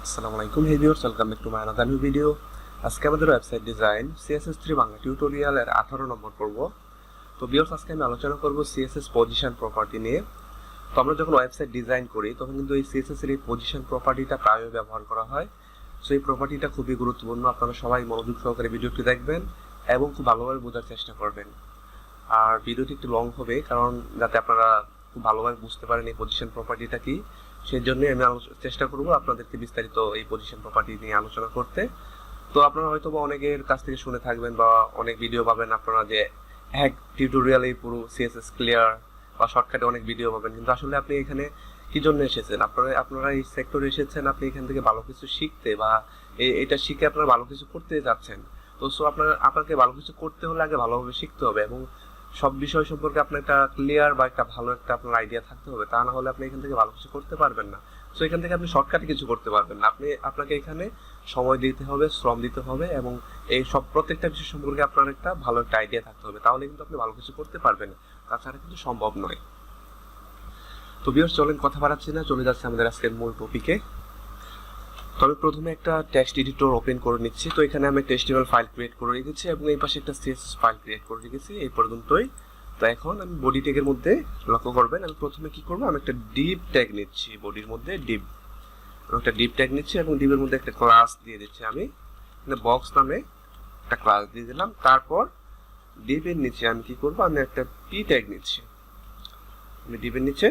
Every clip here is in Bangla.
আসসালামু আলাইকুম viewers, welcome back to my another new video. আজকে আমাদের ওয়েবসাইট ডিজাইন CSS3 বাংলা টিউটোরিয়ালের 18 নম্বর পর্ব। তো ভিউয়ার্স, আজকে আমি আলোচনা করব CSS পজিশন প্রপার্টি নিয়ে। তো আমরা যখন ওয়েবসাইট ডিজাইন করি তখন কিন্তু এই CSS এর এই পজিশন প্রপার্টিটা প্রায়ই ব্যবহার করা হয়। সো এই প্রপার্টিটা খুবই গুরুত্বপূর্ণ। আপনারা সবাই মনোযোগ সহকারে ভিডিওটি দেখবেন এবং খুব ভালোভাবে বোঝার চেষ্টা করবেন। আর ভিডিওটি একটু লং হবে, কারণ যাতে আপনারা খুব ভালোভাবে বুঝতে পারেন এই পজিশন প্রপার্টিটা কি। সেই জন্যই আমি চেষ্টা করব আপনাদেরকে বিস্তারিত এই পজিশন প্রপার্টি নিয়ে আলোচনা করতে। তো আপনারা হয়তো বা অনেকের কাছ থেকে শুনে থাকবেন বা অনেক ভিডিও পাবেন আপনারা যে এক টিউটোরিয়ালে পুরো CSS ক্লিয়ার বা শর্টকাটে অনেক ভিডিও পাবেন, কিন্তু আসলে আপনি এখানে কি জন্য এসেছেন? আপনারা এই সেক্টরে এসেছেন আপনি এখান থেকে ভালো কিছু শিখতে বা এটা শিখে আপনারা ভালো কিছু করতে যাচ্ছেন। তো সো আপনাকে ভালো কিছু করতে হলে আগে ভালোভাবে শিখতে হবে এবং সব বিষয় সম্পর্কে আপনার একটা ক্লিয়ার বা একটা ভালো একটা আপনার আইডিয়া থাকতে হবে। তা না হলে আপনি এখান থেকে ভালো কিছু করতে পারবেন না। সো এখান থেকে আপনি শর্টকাটে কিছু করতে পারবেন না। আপনাকে এখানে সময় দিতে হবে, শ্রম দিতে হবে এবং এই সব প্রত্যেকটা বিষয় সম্পর্কে আপনার একটা ভালো একটা আইডিয়া থাকতে হবে, তাহলে কিন্তু আপনি ভালো কিছু করতে পারবেন। তাছাড়া কিন্তু সম্ভব নয়। তো ভিউয়ার্স, চলেন কথা বাড়াচ্ছি না, চলে যাচ্ছে আমাদের আজকের মূল টপিকে। তো আমি প্রথমে একটা টেক্সট এডিটর ওপেন করে নিচ্ছি। তো এখানে আমি একটা HTML ফাইল ক্রিয়েট করে রেখেছি এবং এই পাশে একটা CSS ফাইল ক্রিয়েট করে রেখেছি এই পর্যন্তই। তো এখন আমি বডি ট্যাগের মধ্যে লক্ষ্য করবেন, আমি প্রথমে কি করব, আমি একটা ডিভ ট্যাগ নিচ্ছি। বডির মধ্যে ডিভ, একটা ডিভ ট্যাগ নিচ্ছি এবং ডিভের মধ্যে একটা ক্লাস দিয়ে দিচ্ছি। আমি বক্স নামে একটা ক্লাস দিয়ে দিলাম। তারপর ডিভের নিচে আমি কি করব, আমি একটা পি ট্যাগ নিচ্ছি। আমি ডিভের নিচে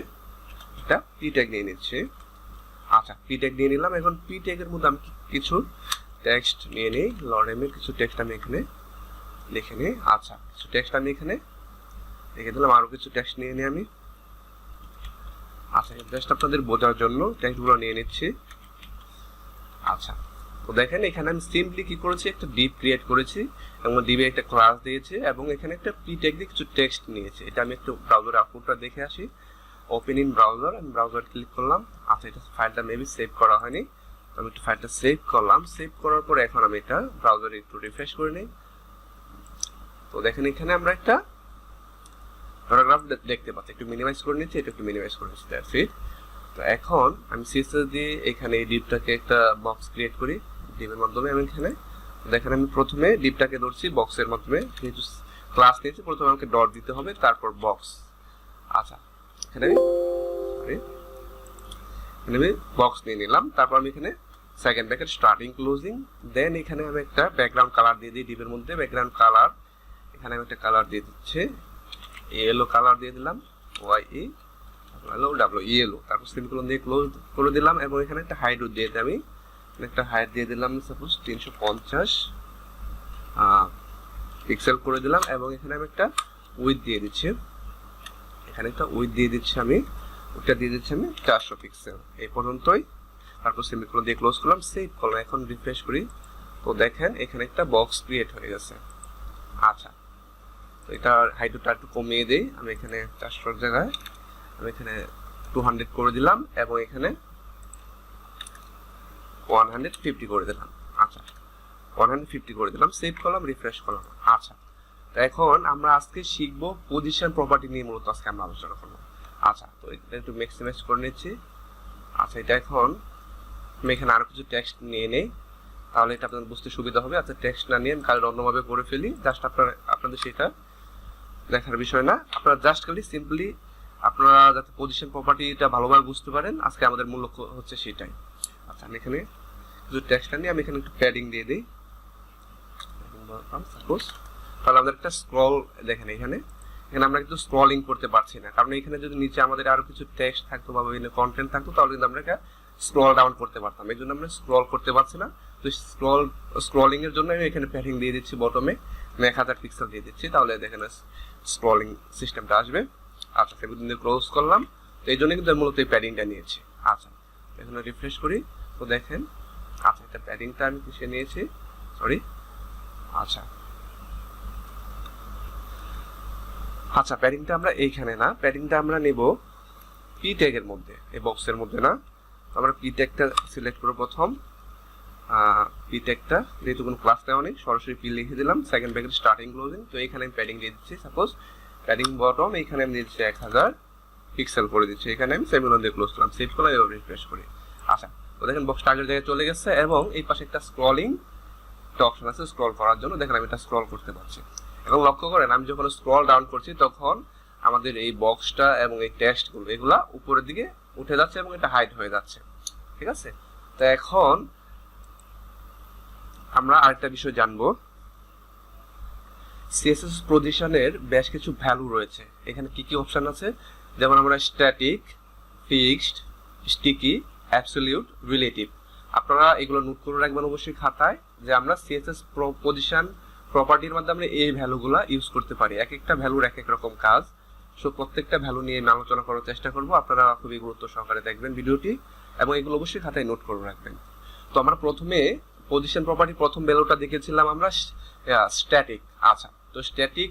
একটা পি ট্যাগ নিয়ে নিচ্ছি। আচ্ছা, পি ট্যাগ নিয়ে নিলাম। এখন পি ট্যাগের মধ্যে আমি কিছু টেক্সট নিয়ে নিই। লরেমের কিছু টেক্সট আমি এখানে লিখে নিই। আচ্ছা, কিছু টেক্সট আমি এখানে লিখে দিলাম। আরো কিছু টেক্সট নিয়ে নিই আমি। আচ্ছা, জাস্ট আপনাদের বোঝার জন্য টেক্সটগুলো নিয়ে নিচ্ছি। আচ্ছা, তো দেখেন এখানে আমি সিম্পলি কি করেছি, একটা ডিভ ক্রিয়েট করেছি এবং ডিভে একটা ক্লাস দিয়েছি এবং এখানে একটা পি ট্যাগ দিয়ে কিছু টেক্সট নিয়েছি। এটা আমি একটু ব্রাউজারে আউটপুটটা দেখে আসি। ওপেন ইন ব্রাউজার, আমি ব্রাউজার ক্লিক করলাম। আচ্ছা, এটা ফাইলটা মেবি সেভ করা হয়নি, আমি একটু ফাইলটা সেভ করলাম। সেভ করার পরে এখন আমি এটা ব্রাউজারে একটু রিফ্রেশ করে নিই। তো দেখেন এখানে আমরা একটা প্যারাগ্রাফ দেখতে পাচ্ছি। একটু মিনিমাইজ করে নিচ্ছি, এটা একটু মিনিমাইজ করে নিচ্ছি, দ্যাটস ইট। তো এখন আমি CSS দিয়ে এখানে এই ডিভটাকে একটা বক্স ক্রিয়েট করি। ডিভের মাধ্যমে আমি এখানে দেখেন আমি প্রথমে ডিভটাকে ধরছি বক্সের মাধ্যমে, যেহেতু ক্লাস নিয়েছি প্রথমে আমাকে ডট দিতে হবে, তারপর বক্স। আচ্ছা, এখানে আমি বক্স নিয়ে নিলাম। তারপর আমি এখানে সেকেন্ড ব্র্যাকেট স্টার্টিং ক্লোজিং, দেন এখানে আমি একটা ব্যাকগ্রাউন্ড কালার দিয়ে দিই। ডিভের মধ্যে ব্যাকগ্রাউন্ড কালার, এখানে আমি একটা কালার দিয়ে দিচ্ছি, ইয়েলো কালার দিয়ে দিলাম, ইয়েলো। তারপর সেমিকোলন দিয়ে ক্লোজ করে দিলাম এবং এখানে একটা হাইট দিয়ে দিই। আমি একটা হাইট দিয়ে দিলাম সাপোজ 350 পিক্সেল করে দিলাম এবং এখানে আমি একটা উইডথ দিয়ে দিচ্ছি। এখানে একটা উইডথ দিয়ে দিচ্ছি আমি, ওটা দিয়ে দিচ্ছি আমি 400 পিক্সেল। এই পর্যন্তই। তারপর সেমিকোলন দিয়ে ক্লোজ করলাম, সেভ করলাম। এখন রিফ্রেশ করি। তো দেখেন এখানে একটা বক্স ক্রিয়েট হয়ে গেছে। আচ্ছা, তো এটা হাইটটা একটু কমিয়ে দেই। আমি এখানে 400 জায়গায় আমি এখানে 200 করে দিলাম এবং এখানে 150 করে দিলাম। আচ্ছা, 150 করে দিলাম, সেভ করলাম, রিফ্রেশ করলাম। আচ্ছা, তো এখন আমরা আজকে শিখবো পজিশন প্রপার্টি নিয়ে, মূলত আজকে আমরা আলোচনা করবো। আচ্ছা, তো এটা একটু ম্যাক্সিমাইজ করে নিচ্ছি। আচ্ছা, এটা এখন আমি এখানে আরো কিছু টেক্সট নিয়ে নেই, তাহলে এটা আপনাদের বুঝতে সুবিধা হবে। আচ্ছা, টেক্সট না নিয়ে আমি কাজ অন্যভাবে করে ফেলি, জাস্ট আপনাদের সেটা দেখার বিষয় না। আপনারা জাস্ট খালি সিম্পলি আপনারা যাতে পজিশন প্রপার্টিটা ভালোভাবে বুঝতে পারেন, আজকে আমাদের মূল লক্ষ্য হচ্ছে সেটাই। আচ্ছা, আমি এখানে কিছু টেক্সট নিয়ে আমি এখানে একটু প্যাডিং দিয়ে দিই সাপোজ। তাহলে আমাদের একটা স্ক্রল দেখেন, এখানে আমরা কিন্তু স্ক্রলিং করতে পারছি না, কারণ এখানে যদি নিচে আমাদের আরো কিছু টেক্সট থাকতো বা বিভিন্ন কন্টেন্ট থাকতো তাহলে কিন্তু আমরা স্ক্রল ডাউন করতে পারতাম। এই জন্য আমরা স্ক্রল করতে পারছি না। তো স্ক্রলিং এর জন্য আমি এখানে প্যাডিং দিয়ে দিচ্ছি, বটমে আমি 1000 পিক্সেল দিয়ে দিচ্ছি, তাহলে দেখেন স্ক্রলিং সিস্টেমটা আসবে। আচ্ছা, সেগুলো দিয়ে ক্লোজ করলাম। তো এই জন্য কিন্তু মূলত এই প্যাডিংটা নিয়েছি। আচ্ছা, এখানে রিফ্রেশ করি। তো দেখেন, আচ্ছা, এটা প্যাডিংটা আমি কিসে নিয়েছি, সরি। আচ্ছা, আচ্ছা, প্যাডিংটা আমরা এইখানে না, প্যাডিংটা আমরা নেব পি ট্যাগের মধ্যে, এই বক্সের মধ্যে না। আমরা পি ট্যাগটা সিলেক্ট করব প্রথম। পি ট্যাগটা যেহেতু কোনো ক্লাস নেওয়া নেই, সরাসরি পি লিখে দিলাম, সেকেন্ড ব্র্যাকেট স্টার্টিং ক্লোজিং। তো এখানে আমি প্যাডিং দিয়ে দিচ্ছি, সাপোজ প্যাডিং বটম, এখানে আমি দিচ্ছি 1000 পিক্সেল করে দিচ্ছি। এখানে আমি সেমিকোলন দিয়ে ক্লোজ করলাম, সেভ করলাম এবং রিফ্রেশ করি। আচ্ছা, তো দেখেন বক্সটা আগের জায়গায় চলে গেছে এবং এই পাশে একটা স্ক্রলিং একটা অপশন আছে স্ক্রল করার জন্য। দেখেন আমি এটা স্ক্রল করতে পারছি এবং লক্ষ্য করেন আমি যখন স্ক্রল ডাউন করছি তখন আমাদের এই বক্সটা এবং এই টেক্সটগুলো এগুলা উপরের দিকে উঠে যাচ্ছে এবং এটা হাইড হয়ে যাচ্ছে। ঠিক আছে, তো এখন আমরা আরেকটা বিষয় জানবো। সিএসএস পজিশনের বেশ কিছু ভ্যালু রয়েছে। এখানে কি কি অপশন আছে, যেমন আমরা static, fixed, sticky, absolute, relative. আপনারা এগুলো নোট করে রাখবেন অবশ্যই খাতায়, যে আমরা সিএসএস পজিশন প্রপার্টির মাধ্যমে এই ভ্যালুগুলো ইউজ করতে পারি। এক একটা ভ্যালুর এক এক রকম কাজ। সো প্রত্যেকটা ভ্যালু নিয়ে আমি আলোচনা করার চেষ্টা করব। আপনারা খুবই গুরুত্ব সহকারে দেখবেন ভিডিওটি এবং এগুলো অবশ্যই খাতায় নোট করে রাখবেন। তো আমরা প্রথমে পজিশন প্রপার্টি প্রথম ভ্যালুটা দেখেছিলাম আমরা স্ট্যাটিক। আচ্ছা, তো স্ট্যাটিক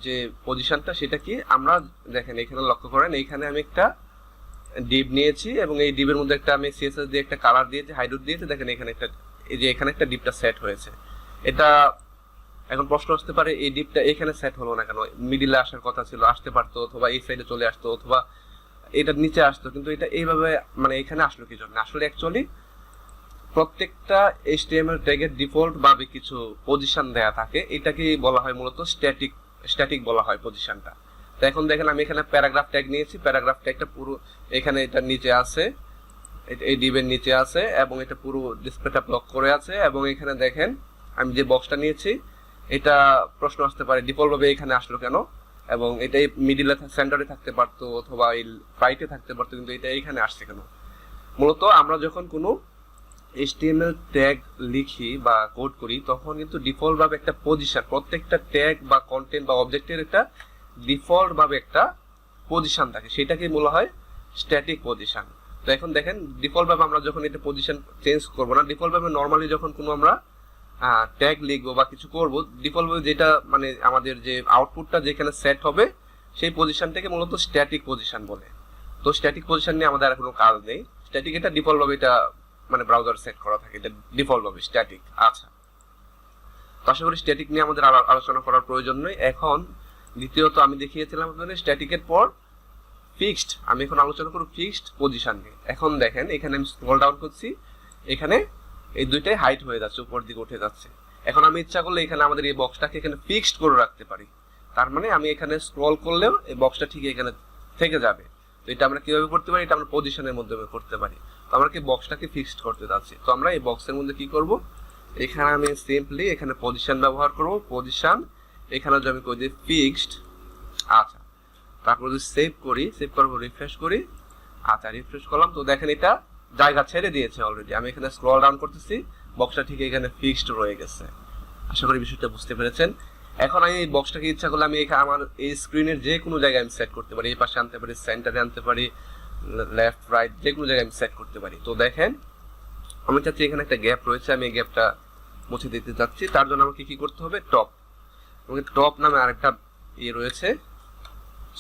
যে পজিশনটা সেটা কি, আমরা দেখেন এখানে লক্ষ্য করেন এইখানে আমি একটা ডিপ নিয়েছি এবং এই ডিপের মধ্যে একটা আমি সিএসএস দিয়ে একটা কালার দিয়েছি, হাইড্রোট দিয়েছি। দেখেন এখানে একটা, এই যে এখানে একটা ডিপটা সেট হয়েছে। এটা এখন প্রশ্ন আসতে পারে এই ডিপটা এখানে সেট হলো না কেন, মিডিলে আসার কথা ছিল, আসতে পারতো, অথবা এই সাইডে চলে আসতো, অথবা এটা নিচে আসতো, কিন্তু এটা এইভাবে মানে এখানে আসলো কি জন্য? আসলে অ্যাকচুয়ালি প্রত্যেকটা এইচটিএমএল ট্যাগের ডিফল্ট ভাবে কিছু পজিশন দেয়া থাকে, এটাকে বলা হয় মূলত স্ট্যাটিক বলা হয় পজিশনটা। তো এখন দেখেন আমি এখানে প্যারাগ্রাফ ট্যাগ নিয়েছি, প্যারাগ্রাফ ট্যাগটা পুরো এখানে এটা নিচে আছে, এই ডিবের নিচে আছে এবং এটা পুরো ডিসপ্লেটা ব্লক করে আছে। এবং এখানে দেখেন আমি যে বক্সটা নিয়েছি এটা প্রশ্ন আসতে পারে ডিফল্ট ভাবে এখানে আসলো কেন, এবং এটা মিডিলে সেন্টারে থাকতে পারতো অথবা এই রাইটে থাকতে পারতো, কিন্তু এটা এখানে আসছে কেন? মূলত আমরা যখন কোনো HTML ট্যাগ লিখি বা কোড করি তখন কিন্তু ডিফল্ট ভাবে একটা পজিশন, প্রত্যেকটা ট্যাগ বা কন্টেন্ট বা অবজেক্টের একটা ডিফল্ট ভাবে একটা পজিশন থাকে, সেটাকে বলা হয় স্ট্যাটিক পজিশন। তো এখন দেখেন ডিফল্ট ভাবে আমরা যখন এটা পজিশন চেঞ্জ করব না, ডিফল্ট ভাবে নরমালি যখন কোনো আমরা ট্যাগ লিখবো বা কিছু করব, ডিফল্ট ভাবে যেটা মানে আমাদের যে আউটপুটটা যেখানে সেট হবে সেই পজিশনটাকে মূলত স্ট্যাটিক পজিশন বলে। তো স্ট্যাটিক পজিশন নিয়ে আমাদের আর কোনো কাজ নেই। স্ট্যাটিক এটা ডিফল্ট ভাবে এটা মানে ব্রাউজার সেট করা থাকে, এটা ডিফল্ট ভাবে স্ট্যাটিক। আচ্ছা, তো আশা করি স্ট্যাটিক নিয়ে আমাদের আলোচনা করার প্রয়োজন নেই। এখন দ্বিতীয়ত আমি দেখিয়েছিলাম আপনাদের স্ট্যাটিকের পর ফিক্সড, আমি এখন আলোচনা করব ফিক্সড পজিশন নিয়ে। এখন দেখেন এখানে আমি স্ক্রল ডাউন করছি, এখানে এই দুইটাই হাইট হয়ে যাচ্ছে, উপর দিকে উঠে যাচ্ছে। এখন আমি ইচ্ছা করলে এখানে আমাদের এই বক্সটাকে এখানে ফিক্সড করে রাখতে পারি, তার মানে আমি এখানে স্ক্রল করলেও এই বক্সটা ঠিক এখানে থেকে যাবে। তো এটা আমরা কিভাবে করতে পারি? এটা আমরা পজিশনের মাধ্যমে করতে পারি। তো আমরা কি বক্সটাকে ফিক্সড করতে যাচ্ছি, তো আমরা এই বক্সের মধ্যে কি করব, এখানে আমি সিম্পলি এখানে পজিশন ব্যবহার করব, পজিশন এখানে যদি আমি কই দিই ফিক্সড। আচ্ছা, তারপর যদি সেভ করি, সেভ করব, রিফ্রেশ করি। আচ্ছা, রিফ্রেশ করলাম, তো দেখেন এটা জায়গা ছেড়ে দিয়েছে অলরেডি। আমি এখানে স্ক্রল ডাউন করতেছি, বক্সটা ঠিক এখানে ফিক্সড রয়ে গেছে। আশা করি বিষয়টা বুঝতে পেরেছেন। এখন আমি এই বক্সটাকে ইচ্ছা করলে আমি এখানে আমার এই স্ক্রিনের যে কোনো জায়গায় আমি সেট করতে পারি, এই পাশে আনতে পারি, সেন্টারে আনতে পারি, লেফট রাইট যে কোনো জায়গায় আমি সেট করতে পারি। তো দেখেন আমি চাচ্ছি এখানে একটা গ্যাপ রয়েছে, আমি এই গ্যাপটা মুছে দিতে চাচ্ছি। তার জন্য আমাকে কি করতে হবে, টপ, আমাকে টপ নামে আরেকটা ইয়ে রয়েছে,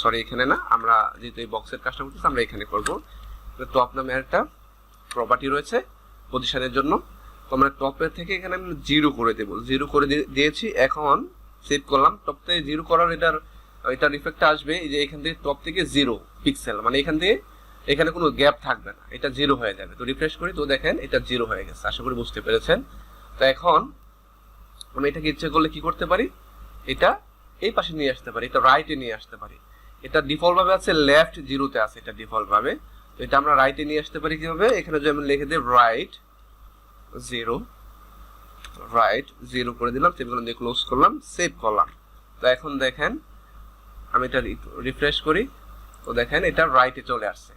সরি এখানে না, আমরা যেহেতু এই বক্সের কাজটা করতেছি আমরা এখানে করব। টপ নামে আরেকটা প্রপার্টি রয়েছে পজিশনের জন্য। তো আমরা টপের থেকে এখানে আমি 0 করে দেব, 0 করে দিয়েছি। এখন সেভ করলাম, টপ থেকে 0 করার এটার ইফেক্টটা আসবে এই যে এখান থেকে টপ থেকে 0 পিক্সেল, মানে এখান থেকে এখানে কোনো গ্যাপ থাকবে না, এটা 0 হয়ে যাবে। তো রিফ্রেশ করি, তো দেখেন এটা 0 হয়ে গেছে। আশা করি বুঝতে পেরেছেন। তো এখন আমি এটাকে ইচ্ছে করলে কি করতে পারি, এটা এই পাশে নিয়ে আসতে পারি, এটা রাইটে নিয়ে আসতে পারি। এটা ডিফল্ট ভাবে আছে লেফট 0-তে আছে, এটা ডিফল্ট ভাবে। তো এটা আমরা রাইটে নিয়ে আসতে পারি কিভাবে, এখানে যদি আমি লিখে দিই রাইট 0 করে দিলাম, সেগুলো দিয়ে ক্লোজ করলাম, সেভ করলাম। তো এখন দেখেন আমি এটা রিফ্রেশ করি, তো দেখেন এটা রাইটে চলে আসছে।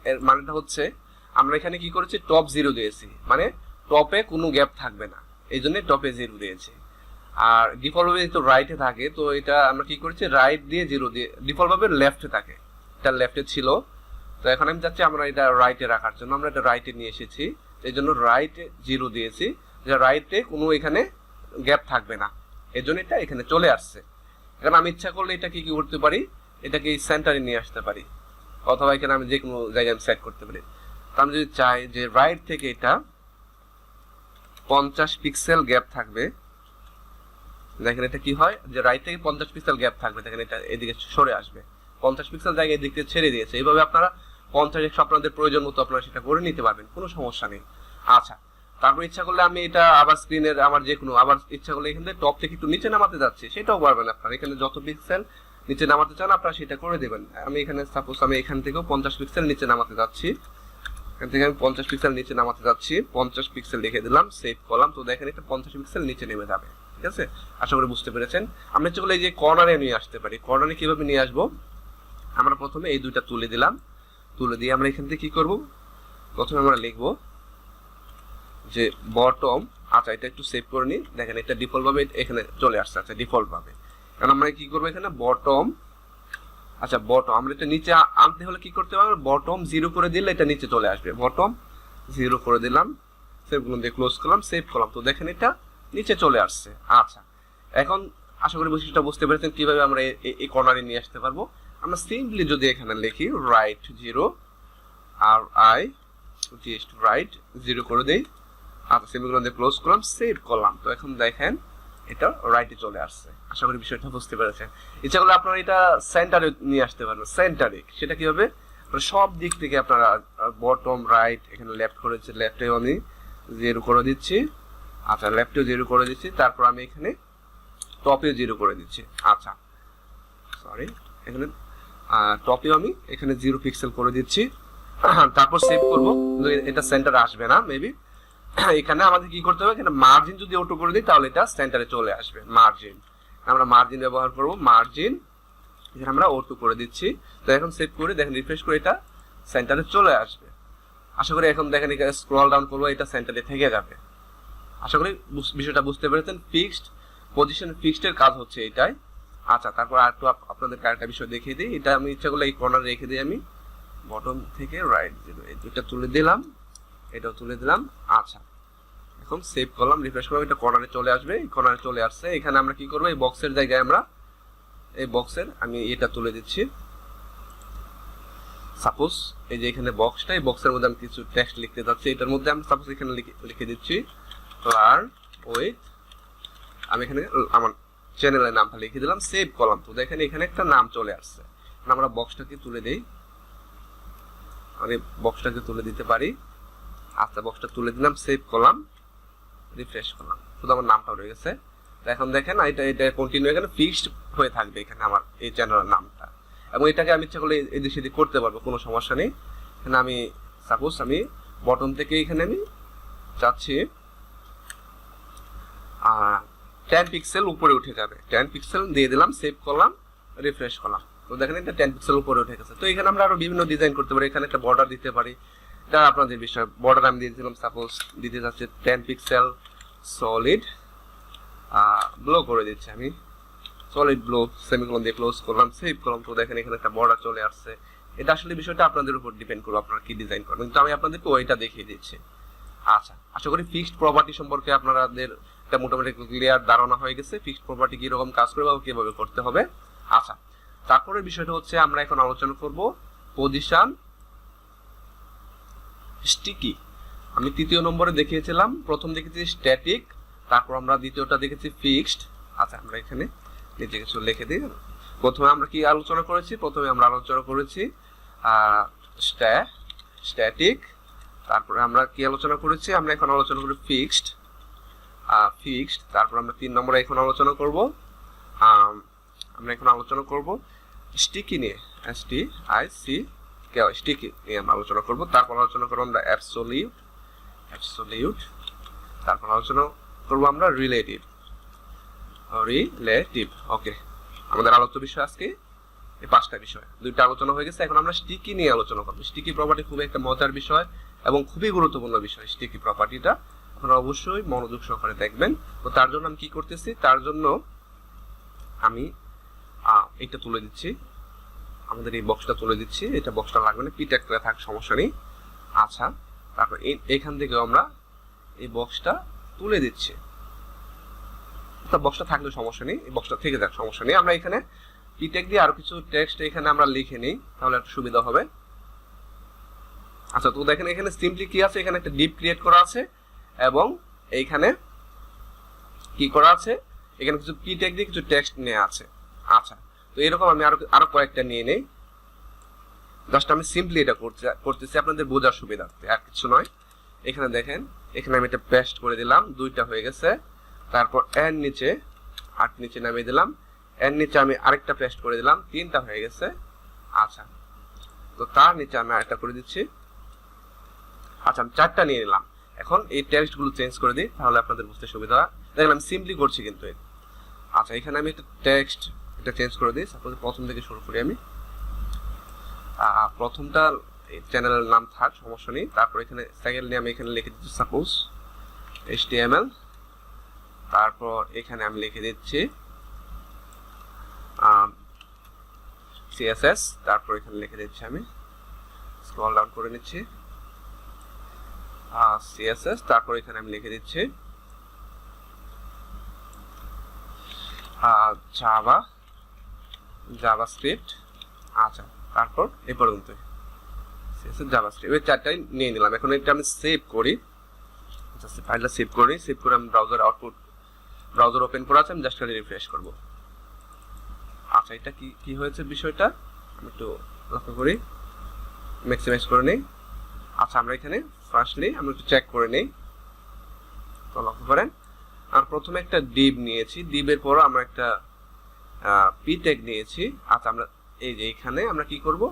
এর মানেটা হচ্ছে আমরা এখানে কি করেছি, টপ 0 দিয়েছি, মানে টপে কোনো গ্যাপ থাকবে না, এই জন্য টপে 0 দিয়েছি। আর ডিফল্ট ভাবে যেহেতু রাইটে থাকে, তো এটা আমরা কি করেছি, রাইট দিয়ে 0 দিয়ে, ডিফল্ট ভাবে লেফটে থাকে, এটা লেফটে ছিল। তো এখন আমি চাচ্ছি আমরা এটা রাইটে রাখার জন্য, আমরা এটা রাইটে নিয়ে এসেছি, এই জন্য রাইটে 0 দিয়েছি, যে রাইটে কোনো এখানে গ্যাপ থাকবে না, এই জন্য এটা এখানে চলে আসছে। এখন আমি ইচ্ছা করলে এটা কি করতে পারি, এটাকে সেন্টারে নিয়ে আসতে পারি, অথবা এখানে আমি যে কোনো জায়গায় সেট করতে পারি। তো আমি যদি চাই যে রাইট থেকে এটা 50 পিক্সেল গ্যাপ থাকবে, দেখেন এটা কি হয়, যে রাইট থেকে 50 পিক্সেল গ্যাপ থাকবে, দেখেন এটা এদিকে সরে আসবে, 50 পিক্সেল জায়গায় এদিক থেকে ছেড়ে দিয়েছে। এইভাবে আপনারা 50 আপনাদের প্রয়োজন মতো আপনারা সেটা করে নিতে পারবেন, কোনো সমস্যা নেই। আচ্ছা, তারপর ইচ্ছা করলে আমি এটা আবার স্ক্রিনের আমার যে কোনো আবার ইচ্ছা করলে এখান থেকে টপ থেকে একটু নিচে নামাতে যাচ্ছি, সেটাও পারবেন আপনারা। এখানে যত পিক্সেল নিচে নামাতে চান আপনারা সেটা করে দেবেন। আমি এখানে সাপোজ আমি এখান থেকেও 50 পিক্সেল নিচে নামাতে যাচ্ছি, এখান থেকে আমি 50 পিক্সেল নিচে নামাতে যাচ্ছি, 50 পিক্সেল লিখে দিলাম, সেভ করলাম। তো দেখেন এটা 50 পিক্সেল নিচে নেমে যাবে, ঠিক আছে? আশা করি বুঝতে পেরেছেন। আমরা ইচ্ছা করলে এই যে কর্নারে নিয়ে আসতে পারি। কর্নারে কিভাবে নিয়ে আসবো, আমরা প্রথমে এই দুইটা তুলে দিলাম, তুলে দিয়ে আমরা এখান থেকে কি করব, প্রথমে আমরা লিখবো যে বটম। আচ্ছা, এটা একটু সেভ করে নিই। দেখেন এটা ডিফল্ট ভাবে এখানে চলে আসছে। আচ্ছা, ডিফল্ট ভাবে কারণ আমরা কি করবো এখানে বটম। আচ্ছা, বটম আমরা এটা নিচে আনতে হলে কি করতে হবে, বটম 0 করে দিলে এটা নিচে চলে আসবে। বটম 0 করে দিলাম, সেভগুলো দিয়ে ক্লোজ করলাম, সেভ করলাম। তো দেখেন এটা নিচে চলে আসছে। আচ্ছা, এখন আশা করি বিষয়টা বুঝতে পেরেছেন কিভাবে আমরা এই কর্নারে নিয়ে আসতে পারবো। আমরা সিম্পলি যদি এখানে লিখি রাইট 0 আর আই জাস্ট রাইট 0 করে দেই, আচ্ছা সেমিকোলন দিয়ে ক্লোজ করলাম, সেভ করলাম। তো এখন দেখেন এটা রাইটে চলে আসছে। আশা করি বিষয়টা বুঝতে পেরেছেন। ইচ্ছা করলে আপনারা এটা সেন্টারে নিয়ে আসতে পারবেন, সেন্টারে। সেটা কি হবে, সব দিক থেকে আপনারা বটম রাইট, এখানে লেফট করেছে, লেফটে আমি 0 করে দিচ্ছি। আচ্ছা, লেফটেও 0 করে দিচ্ছি, তারপর আমি এখানে টপেও 0 করে দিচ্ছি। আচ্ছা সরি, এখানে টপেও আমি এখানে 0 পিক্সেল করে দিচ্ছি, তারপর সেভ করব। এটা সেন্টারে আসবে না মেবি। এখানে আমাদের কি করতে হবে, এখানে মার্জিন যদি অটো করে দিই তাহলে এটা সেন্টারে চলে আসবে। মার্জিন, আমরা মার্জিন ব্যবহার করব, মার্জিন এখানে আমরা অটো করে দিচ্ছি। তো এখন সেভ করে দেখেন রিফ্রেশ করে এটা সেন্টারে চলে আসবে। আশা করি এখন দেখেন এখানে স্ক্রল ডাউন করবো, এটা সেন্টারে থেকে যাবে। আশা করি বিষয়টা বুঝতে পেরেছেন। ফিক্সড পজিশন, ফিক্সড এর কাজ হচ্ছে এটাই। আচ্ছা, তারপর আর একটু আপনাদের আরেকটা বিষয় দেখিয়ে দিই। এটা আমি ইচ্ছা করলে এই কর্নারে রেখে দিই, আমি বটম থেকে রাইট 0 এই দুইটা তুলে দিলাম, এটাও তুলে দিলাম। আচ্ছা, এখন সেভ করলাম, রিফ্রেশ করলাম, এটা কর্নারে চলে আসবে। এই কর্নারে চলে আসছে। এখানে আমরা কি করব, এই বক্সের জায়গায় আমরা এই বক্সের আমি এটা তুলে দিচ্ছি। সাপোজ এই যে এখানে বক্সটা, এই বক্সের মধ্যে আমি কিছু টেক্সট লিখতে যাচ্ছি। এটার মধ্যে আমি সাপোজ এখানে লিখে দিচ্ছি লার্ন উইথ, আমি এখানে আমার চ্যানেলের নামটা লিখে দিলাম, সেভ করলাম। তো দেখেন এখানে একটা নাম চলে আসছে। আমরা বক্সটাকে তুলে দেই, আমি বক্সটাকে তুলে দিতে পারি। আচ্ছা, বক্সটা তুলে দিলাম, সেভ করলাম, রিফ্রেশ করলাম, শুধু আমার নামটা রয়ে গেছে। এখন দেখেন এটা কন্টিনিউ এখানে ফিক্সড হয়ে থাকবে এখানে আমার এই চ্যানেলের নামটা, এবং এটাকে আমি ইচ্ছা করলে এদিক সেদিক করতে পারবো, কোনো সমস্যা নেই। এখানে আমি সাপোজ আমি বটম থেকে এখানে আমি চাচ্ছি 10 পিক্সেল উপরে উঠে যাবে, 10 পিক্সেল দিয়ে দিলাম, সেভ করলাম, রিফ্রেশ করলাম। তো দেখেন এটা 10 পিক্সেল উপরে উঠে গেছে। তো এখানে আমরা আরো বিভিন্ন ডিজাইন করতে পারি। এখানে একটা বর্ডার দিতে পারি, এটা আপনাদের বিষয়। বর্ডার আমি দিয়ে দিলাম, সাপোজ দিতে যাচ্ছে 10 পিক্সেল সলিড ব্লো করে দিচ্ছি আমি, সলিড ব্লো, সেমিকোলন দিয়ে ক্লোজ করলাম, সেভ করলাম। তো দেখেন এখানে একটা বর্ডার চলে আসছে। এটা আসলে বিষয়টা আপনাদের উপর ডিপেন্ড করবে, আপনারা কি ডিজাইন করবেন, কিন্তু আমি আপনাদেরকে ওইটা দেখিয়ে দিচ্ছি। আচ্ছা, আশা করি ফিক্সড প্রপার্টি সম্পর্কে আপনাদের একটা মোটামুটি ক্লিয়ার ধারণা হয়ে গেছে, ফিক্সড প্রপার্টি কিরকম কাজ করবে বা কিভাবে করতে হবে। আচ্ছা, তারপরের বিষয়টা হচ্ছে আমরা এখন আলোচনা করব পজিশন স্টিকি। আমি তৃতীয় নম্বরে দেখিয়েছিলাম, প্রথম দেখেছি স্ট্যাটিক, তারপর আমরা দ্বিতীয়টা দেখেছি ফিক্সড। আচ্ছা, আমরা এখানে নিচে কিছু লিখে দিই। প্রথমে আমরা কি আলোচনা করেছি, প্রথমে আমরা আলোচনা করেছি স্ট্যাটিক, তারপরে আমরা কি আলোচনা করেছি, আমরা এখন আলোচনা করি ফিক্সড। তারপর আমরা 3 নম্বরে এখন আলোচনা করব, আমরা এখন আলোচনা করব স্টিকি নিয়ে, স্টিকি নিয়ে আমরা আলোচনা করব। তারপর আলোচনা করব আমরা অ্যাবসলিউট, তারপর আলোচনা করব আমরা রিলেটিভ। ওকে, আমাদের আলোচ্য বিষয় আজকে এই 5টা বিষয়, 2টা আলোচনা হয়ে গেছে। এখন আমরা স্টিকি নিয়ে আলোচনা করব। স্টিকি প্রপার্টি খুবই একটা মজার বিষয় এবং খুবই গুরুত্বপূর্ণ বিষয়। স্টিকি প্রপার্টিটা আপনারা অবশ্যই মনোযোগ সহকারে দেখবেন। তো তার জন্য আমি কি করতেছি, তার জন্য আমি এটা তুলে দিচ্ছি, আমাদের এই বক্সটা তুলে দিচ্ছি। এটা বক্সটা লাগবে না, পিট করে থাক, সমস্যা নেই। আচ্ছা, তারপর এখান থেকে আমরা এই বক্সটা তুলে দিচ্ছি। বক্সটা থাকলে সমস্যা নেই, এই বক্সটা থেকে যাক, সমস্যা নেই। আমরা এখানে পিটেক দিয়ে আরো কিছু টেক্সট এখানে আমরা লিখে নিই, তাহলে একটু সুবিধা হবে। আচ্ছা, তো দেখেন এখানে সিম্পলি কি আছে, এখানে একটা ডিপ ক্রিয়েট করা আছে এবং এইখানে কি করা আছে, এখানে কিছু পিটেক দিয়ে কিছু টেক্সট নেওয়া আছে। আচ্ছা, তো এরকম আমি আরো কয়েকটা নিয়ে নেই। জাস্ট আমি সিম্পলি এটা করতেছি আপনাদের বোঝার সুবিধার্থে, আর কিছু নয়। এখানে দেখেন, এখানে আমি এটা পেস্ট করে দিলাম, 2টা হয়ে গেছে। তারপর এর নিচে 8 নিচে নামিয়ে দিলাম, এর নিচে আমি আরেকটা পেস্ট করে দিলাম, 3টা হয়ে গেছে। আচ্ছা, তো তার নিচে আমি আরেকটা করে দিচ্ছি। আচ্ছা, আমি 4টা নিয়ে নিলাম। এখন এই টেক্সট গুলো চেঞ্জ করে দিই, তাহলে আপনাদের বুঝতে সুবিধা হয়। দেখেন আমি সিম্পলি করছি কিন্তু। আচ্ছা, এখানে আমি একটা টেক্সট এটা চেঞ্জ করে দিই। সাপোজ প্রথম থেকে শুরু করি আমি। প্রথমটা চ্যানেলের নাম থাক, সমস্যা নেই। তারপর এখানে সেকেন্ড নিয়ে আমি এখানে লিখে দিচ্ছি সাপোজ HTML। তারপর এখানে আমি লিখে দিচ্ছি CSS। তারপর এখানে লিখে দিচ্ছি আমি, স্ক্রল ডাউন করে নিচ্ছি, CSS। তারপর এখানে আমি লিখে দিচ্ছি জাভাস্ক্রিপ্ট। আচ্ছা, তারপর এই পর্যন্ত CSS জাভাস্ক্রিপ্ট, এই 4টাই নিয়ে নিলাম। এখন এটা আমি সেভ করি। আচ্ছা, ফাইলটা সেভ করি। সেভ করে আমি ব্রাউজার ওপেন করে আছে, আমি জাস্ট খালি রিফ্রেশ করব। আচ্ছা, এটা কি হয়েছে বিষয়টা আমি একটু লক্ষ্য করি, ম্যাক্সিমাইজ করে নেই। আচ্ছা, আমরা এখানে ফার্স্টলি আমরা একটু চেক করে নেই। তো লক্ষ্য করেন, আর প্রথমে একটা ডিভ নিয়েছি, ডিভের পর আমরা একটা পি ট্যাগ নিয়েছি। আচ্ছা, আমরা এই যে এখানে আমরা কি করব,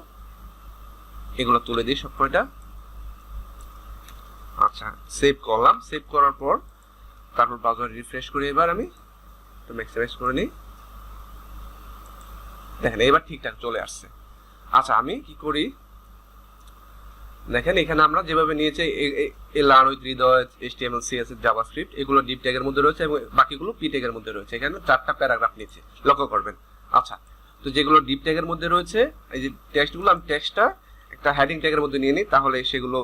এগুলো তুলে দিই সব কয়টা। আচ্ছা, সেভ করলাম। সেভ করার পর তারপর ব্রাউজার রিফ্রেশ করি। এবার আমি একটু ম্যাক্সিমাইজ করে নিই। দেখেন এবার ঠিকঠাক চলে আসছে। আচ্ছা, আমি কি করি দেখেন, এখানে আমরা যেভাবে নিয়েছি learn with Hridoy, HTML, CSS, JavaScript, এগুলো ডিভ ট্যাগের মধ্যে রয়েছে এবং বাকিগুলো পি ট্যাগের মধ্যে রয়েছে। এখানে 4টা প্যারাগ্রাফ নিয়েছি, লক্ষ্য করবেন। আচ্ছা, তো যেগুলো ডিভ ট্যাগের মধ্যে রয়েছে, এই যে টেক্সটগুলো, আমি টেক্সটটা একটা হেডিং ট্যাগের মধ্যে নিয়ে নিই, তাহলে সেগুলো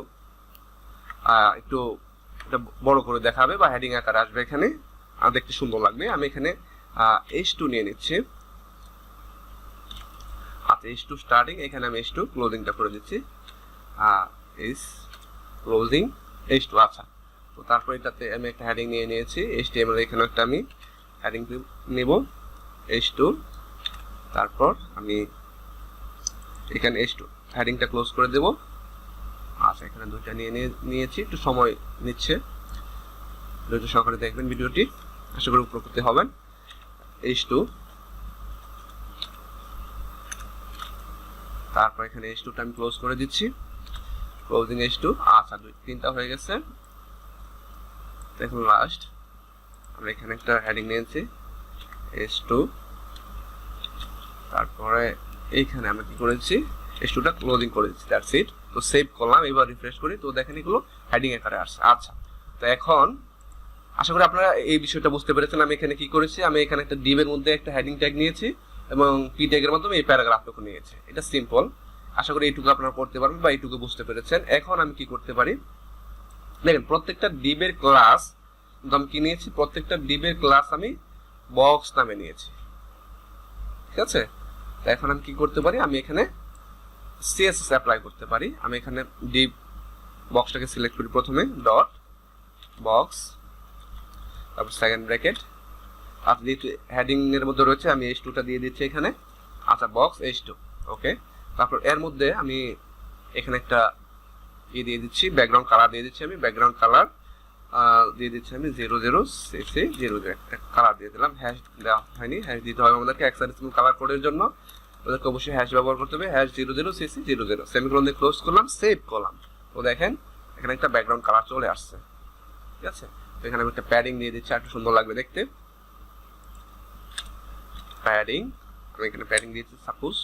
একটু বড় করে দেখাবে বা হেডিং আকারে আসবে, এখানে দেখতে সুন্দর লাগবে। আমি এখানে H2 নিয়ে নিচ্ছি। আচ্ছা, H2 স্টার্টিং, এখানে আমি H2 ক্লোজিংটা করে দিচ্ছি, is closing H2। আচ্ছা, তো তারপর এটাতে আমি একটা হেডিং নিয়ে নিয়েছি HTML, এখানে একটা আমি হেডিং নেব H2। তারপর আমি এখানে H2 হেডিংটা ক্লোজ করে দেব। আচ্ছা, এখানে 2টা নিয়েছি, একটু সময় নিচ্ছে, ধৈর্য সহকারে দেখবেন ভিডিওটি, আশা করি উপকৃত হবেন। H2, তারপর এখানে H2টা আমি ক্লোজ করে দিচ্ছি, ক্লোজিং H2। আচ্ছা, 3টা হয়ে গেছে। দেখুন লাস্ট আমরা এখানে একটা হেডিং নিয়েছি H2। তারপরে এইখানে আমরা কি করেছি, H2টা ক্লোজিং করে দিচ্ছি, দ্যাটস ইট। তো সেভ করলাম, এবার রিফ্রেশ করি, তো দেখেন এগুলো হেডিং আকারে আসছে। আচ্ছা, তো এখন আশা করি আপনারা এই বিষয়টা বুঝতে পেরেছেন। আমি এখানে কি করেছি, আমি এখানে একটা ডিভের মধ্যে একটা হেডিং ট্যাগ নিয়েছি এবং পি ট্যাগের মাধ্যমে এই প্যারাগ্রাফটুকু নিয়েছি। এটা সিম্পল, আশা করি এইটুকু আপনারা করতে পারবেন বা এইটুকু বুঝতে পেরেছেন। এখন আমি কি করতে পারি দেখেন, প্রত্যেকটা ডিভের ক্লাস আমি কি নিয়েছি, প্রত্যেকটা ডিভের ক্লাস আমি বক্স নামে নিয়েছি, ঠিক আছে। তো এখন আমি কি করতে পারি, আমি এখানে CSS অ্যাপ্লাই করতে পারি। আমি এখানে ডিভ বক্সটাকে সিলেক্ট করি, প্রথমে ডট বক্স, তারপর সেকেন্ড ব্র্যাকেট, আর যেহেতু হেডিং এর মধ্যে রয়েছে আমি H2টা দিয়ে দিচ্ছি এখানে। আচ্ছা, বক্স H2, ওকে। তারপর এর মধ্যে আমি এখানে একটা দিয়ে দিচ্ছি, ব্যাকগ্রাউন্ড কালার দিয়ে দিচ্ছি। আমি ব্যাকগ্রাউন্ড কালার দিয়ে দিচ্ছি আমি 00CC00 একটা কালার দিয়ে দিলাম। হ্যাশ দেওয়া হয়নি, হ্যাশ দিতে হবে আমাদেরকে হেক্সাডেসিমাল কালার কোডের জন্য, ওদেরকে অবশ্যই হ্যাশ ব্যবহার করতে হবে। হ্যাশ 00CC00 সেমিকোলন দিয়ে ক্লোজ করলাম, সেভ করলাম। তো দেখেন এখানে একটা ব্যাকগ্রাউন্ড কালার চলে আসছে, ঠিক আছে। তো এখানে আমি একটা প্যাডিং দিয়ে দিচ্ছি, একটু সুন্দর লাগবে দেখতে। প্যাডিং, আমি এখানে প্যাডিং দিয়েছি সাপোজ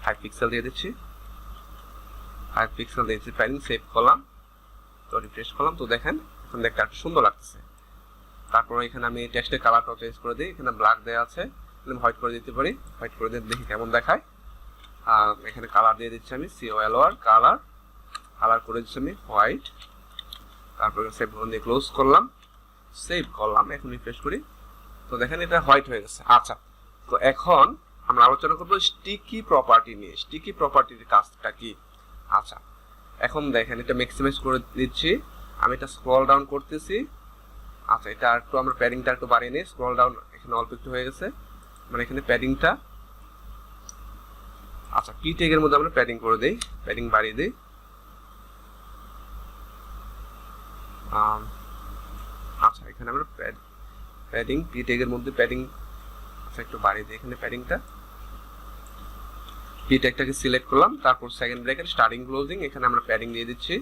5 পিক্সেল দিয়ে দিচ্ছি, 5 পিক্সেল দিয়েছি প্যাডিং, সেভ করলাম, তো রিফ্রেশ করলাম। তো দেখেন এখন দেখতে একটু সুন্দর লাগতেছে। তারপর এখানে আমি টেক্সটের কালারটা চেঞ্জ করে দিই, এখানে ব্ল্যাক দেওয়া আছে, আমি হোয়াইট করে দিতে পারি, হোয়াইট করে দিয়ে দেখি কেমন দেখায়। এখানে কালার দিয়ে দিচ্ছি আমি COLOR কালার করে দিচ্ছি আমি হোয়াইট। তারপর সেভ দিয়ে ক্লোজ করলাম, সেভ করলাম, এখন রিফ্রেশ করি। তো দেখেন এটা হোয়াইট হয়ে গেছে। আচ্ছা, তো এখন আমরা আলোচনা করবো স্টিকি প্রপার্টি নিয়ে। স্টিকি প্রপার্টির কাজটা কি? আচ্ছা, এখন দেখেন এটা ম্যাক্সিমাইজ করে দিচ্ছি, আমি এটা স্ক্রল ডাউন করতেছি। আচ্ছা, এটা একটু আমরা প্যাডিংটা একটু বাড়িয়ে নিই, স্ক্রল ডাউন এখানে অল্প একটু হয়ে গেছে, মানে এখানে প্যাডিংটা আচ্ছা, পি ট্যাগের মধ্যে আমরা প্যাডিং করে দেই, প্যাডিং বাড়িয়ে দেই। আচ্ছা, এখানে আমরা প্যাডিং পি ট্যাগের মধ্যে প্যাডিং একটু বাড়িয়ে দিই। এখানে প্যাডিংটা পি ট্যাগটাকে সিলেক্ট করলাম, তারপর সেকেন্ড ব্র্যাকেট স্টার্টিং ক্লোজিং, এখানে আমরা প্যাডিং দিয়ে দিচ্ছি।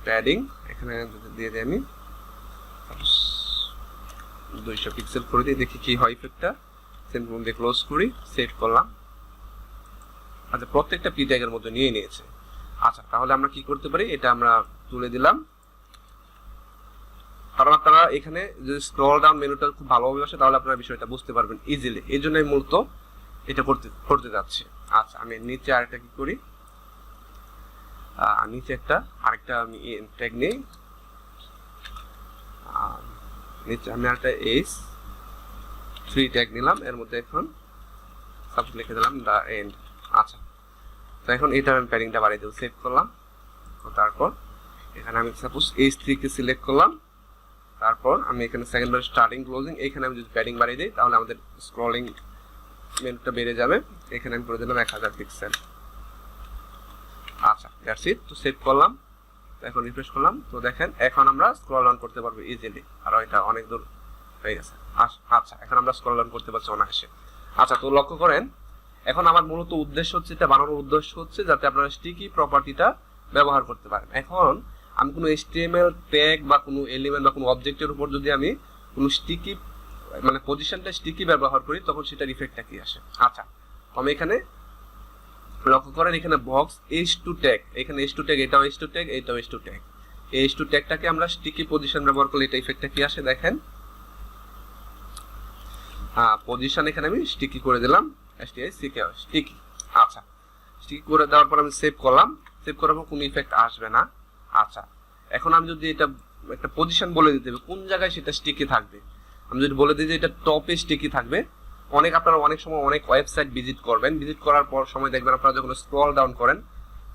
প্যাডিং এখানে দিয়ে দিই আমি 200 পিক্সেল করে দিই, দেখি কি হয় ইফেক্টটা। সেন্টার দিয়ে ক্লোজ করি, সেট করলাম। আচ্ছা, প্রত্যেকটা পি ট্যাগের মধ্যে নিয়ে নিয়েছে। আচ্ছা, তাহলে আমরা কি করতে পারি, এটা আমরা তুলে দিলাম। কারণ আপনারা এখানে যদি স্ক্রল ডাউন মেনুটা খুব ভালোভাবে আসে তাহলে আপনারা বিষয়টা বুঝতে পারবেন ইজিলি, এই জন্যই মূলত এটা করতে যাচ্ছে। আচ্ছা, আমি নিচে আরেকটা কি করি, নিচে আরেকটা আমি ট্যাগ নেই, নিচে আমি আরেকটা H3 ট্যাগ নিলাম, এর মধ্যে এখন সাবজেক্ট লিখে দিলাম দ্য এন্ড। আচ্ছা, তো এখন এটা আমি প্যাডিংটা বাড়িয়ে দেবো, সেভ করলাম। তারপর এখানে আমি সাপোজ H3 কে সিলেক্ট করলাম, তারপর আমি এখানে সেকেন্ড ব্র্যাকেট স্টার্টিং ক্লোজিং, এখানে আমি যদি প্যাডিং বাড়িয়ে দিই তাহলে আমাদের স্ক্রলিং মেনুটা বেড়ে যাবে। এখানে আমি করে দিলাম 1000 পিক্সেল। আচ্ছা, দ্যাটস ইট। তো সেভ করলাম, তো এখন রিফ্রেশ করলাম, তো দেখেন এখন আমরা স্ক্রল ডাউন করতে পারবো ইজিলি, আর এটা অনেক দূর হয়ে গেছে। আচ্ছা, এখন আমরা স্ক্রল ডাউন করতে পারছি অনায়াসে। আচ্ছা, তো লক্ষ্য করেন, এখন আমার মূলত উদ্দেশ্য হচ্ছে, এটা বানানোর উদ্দেশ্য হচ্ছে যাতে আপনারা স্টিকি প্রপার্টিটা ব্যবহার করতে পারেন। এখন আমি কোনো HTML ট্যাগ বা কোনো এলিমেন্ট বা কোনো অবজেক্টের উপর যদি আমি কোনো স্টিকি মানে পজিশনটা স্টিকি ব্যবহার করি তখন সেটার ইফেক্টটা কি আসে। আচ্ছা, আমি এখানে লক্ষ্য করেন, এখানে বক্স H2 ট্যাগ, এখানে H2 ট্যাগ, এটাও H2 ট্যাগ, এটাও H2 ট্যাগ। এই H2 ট্যাগটাকে আমরা স্টিকি পজিশন ব্যবহার করলে এটা ইফেক্টটা কি আসে দেখেন। পজিশন এখানে আমি স্টিকি করে দিলাম, স্টিকি। আচ্ছা, স্টিকি করে দেওয়ার পর আমি সেভ করলাম, সেভ করার পর কোনো ইফেক্ট আসবে না। আচ্ছা, এখন আমি যদি এটা একটা পজিশন বলে দিতে হবে কোন জায়গায় সেটা স্টিকি থাকবে, আমি যদি বলে দিই যে এটা টপে স্টিকি থাকবে, আপনারা অনেক সময় অনেক ওয়েবসাইট ভিজিট করবেন, ভিজিট করার পর সময় দেখবেন আপনারা যখন স্ক্রল ডাউন করেন,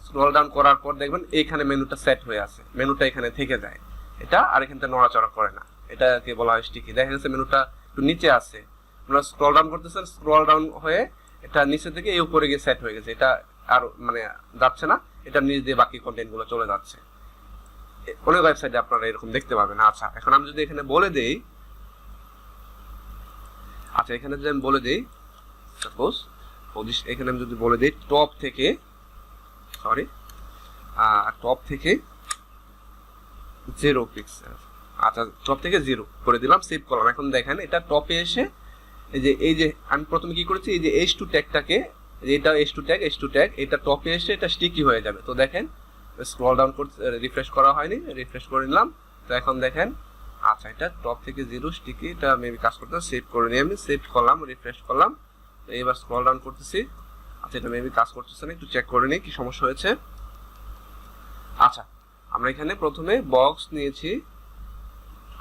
স্ক্রল ডাউন করার পর দেখবেন এইখানে মেনুটা সেট হয়ে আছে, মেনুটা এখানে থেকে যায়, এটা আর এখান থেকে নড়াচড়া করে না, এটাকে বলা হয় স্টিকি। দেখা যাচ্ছে মেনুটা একটু নিচে আছে, আপনারা স্ক্রল ডাউন করতেছেন, স্ক্রল ডাউন হয়ে এটা নিচে থেকে এই উপরে গিয়ে সেট হয়ে গেছে, এটা আর মানে যাচ্ছে না, এটা নিচ দিয়ে বাকি কন্টেন্ট গুলো চলে যাচ্ছে। অনেক ওয়েবসাইটে আপনারা এরকম দেখতে পাবেন। আচ্ছা, এখন আমি যদি এখানে বলে দেই, আচ্ছা এখানে যদি আমি বলে দেই সাপোজ এখানে আমি যদি বলে দিই টপ থেকে 0 পিক্সেল, আচ্ছা টপ থেকে 0 করে দিলাম, সেভ করলাম। এখন দেখেন এটা টপে এসে এই যে আমি প্রথমে কি করেছি, এই যে H2 ট্যাগটাকে, এটা H2 ট্যাগ এটা টপে এসে এটা স্টিকি হয়ে যাবে। তো দেখেন স্ক্রল ডাউন করতে রিফ্রেশ করা হয়নি, রিফ্রেশ করে নিলাম, তো এখন দেখেন আচ্ছা এটা টপ থেকে 0 স্টিকি, এটা মেবি কাজ করতে, সেভ করে নিয়ে আমি সেভ করলাম, রিফ্রেশ করলাম, তো এবার স্ক্রল ডাউন করতেছি। আচ্ছা, এটা মেবি কাজ করতেছে না, একটু চেক করে নিই কি সমস্যা হয়েছে। আচ্ছা, আমরা এখানে প্রথমে বক্স নিয়েছি।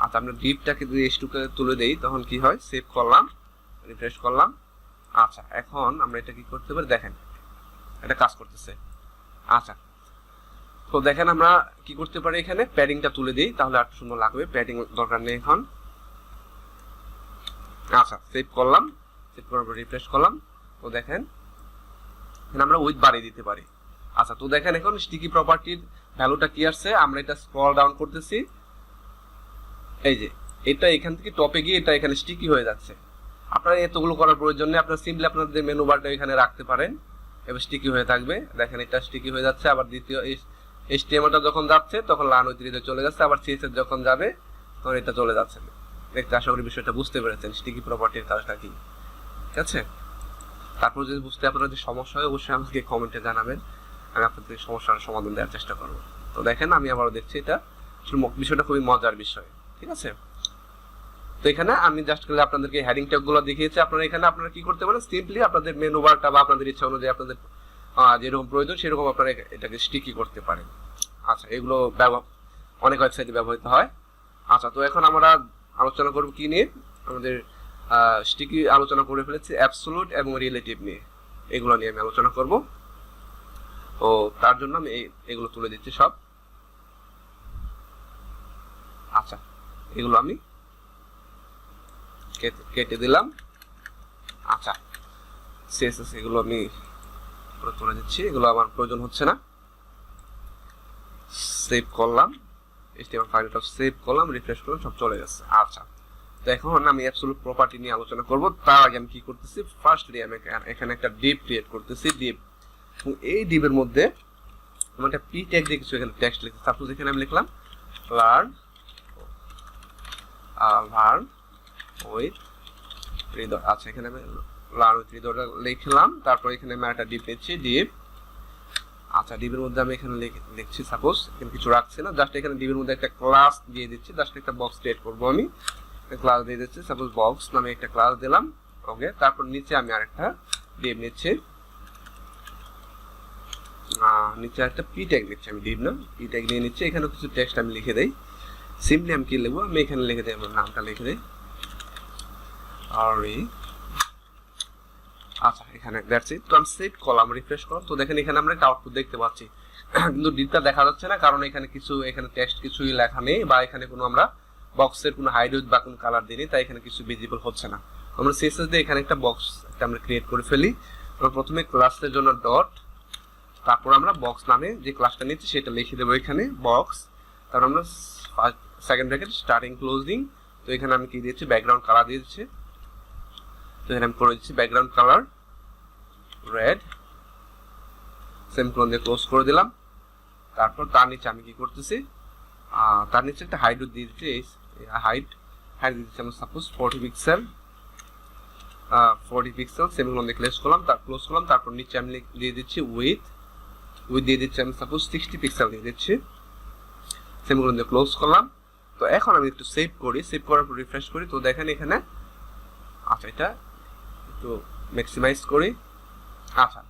আচ্ছা, আমরা ডিপটাকে যদি H2 কে তুলে দেই তখন কি হয়, সেভ করলাম, রিফ্রেশ করলাম। আচ্ছা, এখন আমরা এটা কি করতে পারি, দেখেন এটা কাজ করতেছে। আচ্ছা, তো দেখেন আমরা কি করতে পারি, এখানে প্যাডিংটা তুলে দিই তাহলে আর সুন্দর লাগবে, প্যাডিং দরকার নেই এখন। আচ্ছা, সেভ করলাম, সেভ করার পর রিফ্রেশ করলাম, তো দেখেন এখানে আমরা উইথ বাড়িয়ে দিতে পারি। আচ্ছা, তো দেখেন এখন স্টিকি প্রপার্টির ভ্যালুটা কি আসছে, আমরা এটা স্ক্রল ডাউন করতেছি, এই যে এটা এখান থেকে টপে গিয়ে এটা এখানে স্টিকি হয়ে যাচ্ছে। আপনারা এতগুলো করার প্রয়োজন নেই, আপনারা সিম্পলি আপনাদের মেনু বারটা এখানে রাখতে পারেন, এবার স্টিকি হয়ে থাকবে। দেখেন এটা স্টিকি হয়ে যাচ্ছে, আবার দ্বিতীয় HTML-টা যখন যাচ্ছে তখন লান উইথ রিডে চলে যাচ্ছে, আবার CSS যখন যাবে তখন এটা চলে যাচ্ছে। দেখতে আশা করি বিষয়টা বুঝতে পেরেছেন, স্টিকি প্রপার্টির কাজটা কি, ঠিক আছে। তারপর যদি বুঝতে আপনাদের সমস্যা হয় অবশ্যই আমাকে কমেন্টে জানাবেন, আমি আপনাদের সমস্যার সমাধান দেওয়ার চেষ্টা করবো। তো দেখেন আমি আবারও দেখছি, এটা বিষয়টা খুবই মজার বিষয়, ঠিক আছে। তো এখানে আমি জাস্ট করে আপনাদেরকে হেডিং ট্যাগগুলো দেখিয়েছি, আপনারা এখানে আপনারা কি করতে পারেন, সিম্পলি আপনাদের মেনু বারটা বা আপনাদের ইচ্ছা অনুযায়ী আপনাদের যেরকম প্রয়োজন সেরকম আপনারা এটাকে স্টিকি করতে পারেন। আচ্ছা, এগুলো অনেক ওয়েবসাইটে ব্যবহৃত হয়। আচ্ছা, তো এখন আমরা আলোচনা করব কি নিয়ে, আমাদের স্টিকি আলোচনা করে ফেলেছি অ্যাবসোলুট এবং রিলেটিভ নিয়ে, এগুলো নিয়ে আমি আলোচনা করব। তো তার জন্য আমি এগুলো তুলে দিচ্ছি সব। আচ্ছা, এগুলো আমি কেটে দিলাম। আচ্ছা, CSS এগুলো আমি উপরে তুলে দিচ্ছি, এগুলো আমার প্রয়োজন হচ্ছে না। সেভ করলাম, HTML ফাইলটা সেভ করলাম, রিফ্রেশ করলাম, সব চলে গেছে। আচ্ছা, তো এখন আমি অ্যাবসলিউট প্রপার্টি নিয়ে আলোচনা করব। তার আগে আমি কি করতেছি, ফার্স্টলি আমি এখানে একটা ডিভ ক্রিয়েট করতেছি। ডিভ, এবং এই ডিভের মধ্যে আমি একটা পি ট্যাগ দিয়ে কিছু এখানে টেক্সট লিখছি। সাপোজ এখানে আমি লিখলাম লার্ন উইথ হৃদয়। আচ্ছা, এখানে আমি লার্ন উইথ হৃদয়টা লিখলাম। তারপর এখানে আমি একটা ডিভ নিচ্ছি, ডিভ। আচ্ছা, ডিভের মধ্যে আমি এখানে লিখছি, সাপোজ এখানে কিছু রাখছি না, জাস্ট এখানে ডিভের মধ্যে একটা ক্লাস দিয়ে দিচ্ছি। জাস্ট একটা বক্স ক্রিয়েট করবো, আমি ক্লাস দিয়ে দিচ্ছি, সাপোজ বক্স নামে একটা ক্লাস দিলাম। ওকে, তারপর নিচে আমি আরেকটা ডিভ নিচ্ছি, নিচে একটা পি ট্যাগ নিচ্ছি, আমি ডিভ না পি ট্যাগ নিয়ে নিচ্ছি। এখানে কিছু টেক্সট আমি লিখে দেই। সিম্পলি আমি কি লিখবো, আমি এখানে লিখে দিই, আমার নামটা লিখে দিই আরি। আচ্ছা, এখানে দ্যাটস ইট। তো আমি সেভ করলাম, রিফ্রেশ করলাম। তো দেখেন এখানে আমরা একটা আউটপুট দেখতে পাচ্ছি, কিন্তু ডিভটা দেখা যাচ্ছে না, কারণ এখানে টেক্সট কিছুই লেখা নেই, বা এখানে কোনো আমরা বক্সের কোনো হাইড্রোজ বা কোনো কালার দিইনি, তাই এখানে কিছু ভিজিবল হচ্ছে না। আমরা সিএসএস দিয়ে এখানে একটা বক্স আমরা ক্রিয়েট করে ফেলি। আমরা প্রথমে ক্লাসের জন্য ডট, তারপর আমরা বক্স নামে যে ক্লাসটা নিচ্ছি সেটা লিখে দেবো এখানে বক্স। তারপর আমরা সেকেন্ড ব্র্যাকেট স্টার্টিং ক্লোজিং। তো এখানে আমি কি দিয়েছি, ব্যাকগ্রাউন্ড কালার দিয়ে দিচ্ছি। তো এখানে আমি করে দিচ্ছি ব্যাকগ্রাউন্ড কালার রেড, সেমিকোলন দিয়ে ক্লোজ করে দিলাম। তারপর তার নিচে আমি কি করতেছি, তার নিচে একটা হাইট দিয়ে দিচ্ছি, হাইট দিয়ে দিচ্ছি আমরা সাপোজ 40 পিক্সেল, 40 পিক্সেল, সেমিকোলন দিয়ে ক্লোজ করলাম। তারপর নিচে আমি দিয়ে দিচ্ছি উইথ দিয়ে দিচ্ছি আমি সাপোজ 60 পিক্সেল দিয়ে দিচ্ছি, সেমিকোলন দিয়ে ক্লোজ করলাম। তো এখন আমি একটু সেভ করি, সেভ করার পর রিফ্রেশ করি। তো দেখেন এখানে, আচ্ছা এটা একটু ম্যাক্সিমাইজ করি। আচ্ছা,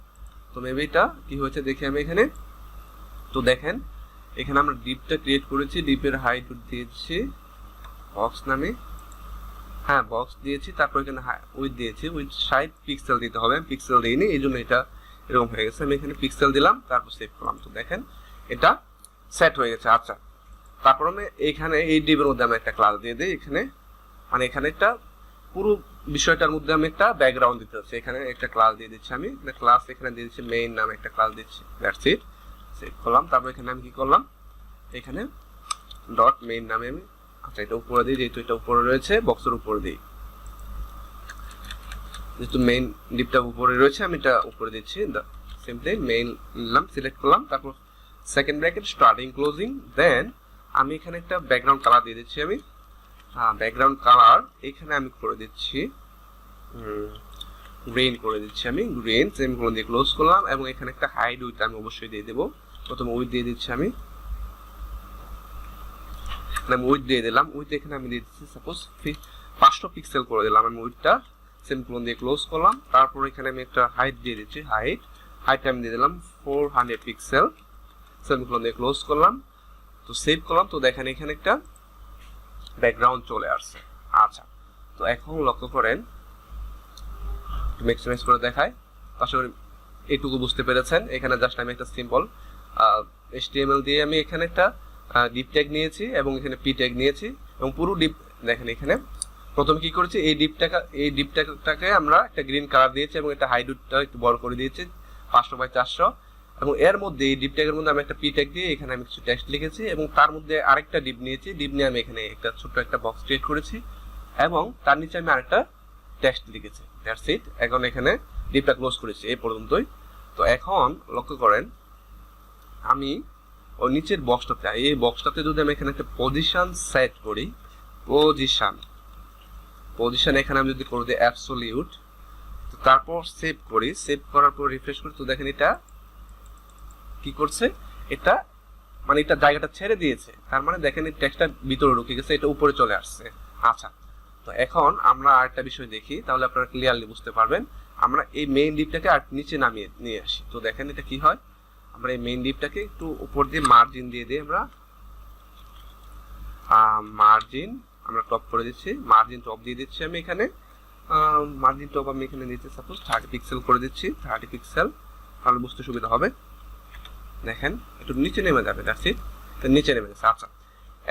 তো মেবি এটা কি হয়েছে দেখি আমি এখানে। তো দেখেন এখানে আমরা ডিপটা ক্রিয়েট করেছি, ডিপের হাইট দিয়েছি বক্স নামে, হ্যাঁ বক্স দিয়েছি। তারপর এখানে উইথ দিয়েছি, উইথ 60 পিক্সেল দিতে হবে, আমি পিক্সেল দিইনি, এই জন্য এটা এরকম হয়ে গেছে। আমি এখানে পিক্সেল দিলাম, তারপর সেভ করলাম। তো দেখেন এটা সেট হয়ে গেছে। আচ্ছা, তারপর আমি এখানে এই ডিপের মধ্যে আমি একটা ক্লাস দিয়ে দিই এখানে, মানে এখানে একটা পুরো বিষয়টার মধ্যে আমি একটা ব্যাকগ্রাউন্ড দিতে হচ্ছে। এখানে একটা ক্লাস দিয়ে দিচ্ছি, আমি ক্লাস এখানে দিয়ে দিচ্ছি মেইন নামে একটা ক্লাস দিচ্ছি, দ্যাটস ইট। সেভ করলাম। তারপর এখানে আমি কি করলাম, এখানে ডট মেইন নামে আমি, আচ্ছা এটা উপরে দিই, যেহেতু এটা উপরে রয়েছে বক্সের উপরে দিই, যেহেতু মেইন ডিপটা উপরে রয়েছে আমি এটা উপরে দিচ্ছি। সিম্পলি মেইন নিলাম, সিলেক্ট করলাম। তারপর সেকেন্ড ব্র্যাকেট স্টার্টিং ক্লোজিং, দেন আমি এখানে একটা ব্যাকগ্রাউন্ড কালার দিয়ে দিচ্ছি। আমি ব্যাকগ্রাউন্ড কালার এখানে আমি করে দিচ্ছি গ্রিন করে দিচ্ছি, আমি গ্রিন, সেমিকোলন দিয়ে ক্লোজ করলাম। এবং এখানে একটা হাইড উইথ আমি অবশ্যই দিয়ে দেবো, প্রথমে উইথ দিয়ে দিচ্ছি, আমি উইথ দিয়ে দিলাম। উইথ এখানে আমি দিয়ে দিচ্ছি সাপোজ 500 পিক্সেল করে দিলাম আমি উইথটা, সেমিকোলন দিয়ে ক্লোজ করলাম। তারপর এখানে আমি একটা হাইট দিয়ে দিচ্ছি, হাইটটা আমি দিয়ে দিলাম 400 পিক্সেল, সেমিকোলন দিয়ে ক্লোজ করলাম। তো সেভ করলাম। তো দেখেন এখানে একটা ব্যাকগ্রাউন্ড চলে আসছে। আচ্ছা, তো এখন লক্ষ্য করেন, ম্যাক্সিমাইজ করে দেখায়, আশা করি এইটুকু বুঝতে পেরেছেন। এখানে জাস্ট আমি একটা সিম্পল HTML দিয়ে আমি এখানে একটা ডিপ ট্যাগ নিয়েছি এবং এখানে পি ট্যাগ নিয়েছি, এবং পুরো ডিপ দেখেন এখানে প্রথম কি করেছি, এই ডিপ ট্যাগটাকে আমরা একটা গ্রিন কালার দিয়েছি এবং একটা হাইডটা একটু বড় করে দিয়েছি 500x400, এবং এর মধ্যে এই ডিপ ট্যাগের মধ্যে আমি একটা পি ট্যাগ দিয়ে এখানে আমি কিছু টেক্সট লিখেছি, এবং তার মধ্যে আরেকটা ডিপ নিয়েছি, ডিপ নিয়ে আমি এখানে একটা ছোট্ট একটা বক্স ক্রিয়েট করেছি, এবং তার নিচে আমি আরেকটা টেক্সট লিখেছি, দ্যাটস ইট। এখন এখানে ডিপটা ক্লোজ করেছি, এই পর্যন্তই। তো এখন লক্ষ্য করেন, আমি ওই নিচের বক্সটাতে, এই বক্সটাতে যদি আমি এখানে একটা পজিশন সেট করি, পজিশন এখানে আমি যদি করে দিই অ্যাবসলিউট, তো তারপর সেভ করি, সেভ করার পর রিফ্রেশ করি, তো দেখেন এটা কি করছে, এটা মানে এটা জায়গাটা ছেড়ে দিয়েছে, তার মানে দেখেন এই টেক্সটটা ভিতরে ঢুকে গেছে, এটা উপরে চলে আসছে। আচ্ছা, তো এখন আমরা আরেকটা বিষয় দেখি, তাহলে আপনারা ক্লিয়ারলি বুঝতে পারবেন। আমরা এই মেইন ডিপটাকে আর নিচে নামিয়ে নিয়ে আসি। তো দেখেন এটা কি হয়, আমরা এই মেইন ডিপটাকে একটু উপর দিয়ে মার্জিন দিয়ে দিই, আমরা মার্জিন আমরা টপ করে দিচ্ছি, মার্জিন টপ দিয়ে দিচ্ছি আমি এখানে, মার্জিন টপ আমি এখানে দিচ্ছি সাপোজ 30 পিক্সেল করে দিচ্ছি, 30 পিক্সেল, তাহলে বুঝতে সুবিধা হবে। দেখেন একটু নিচে নেমে যাবে, দ্যাটস ইট, নিচে নেমে যাচ্ছে। আচ্ছা,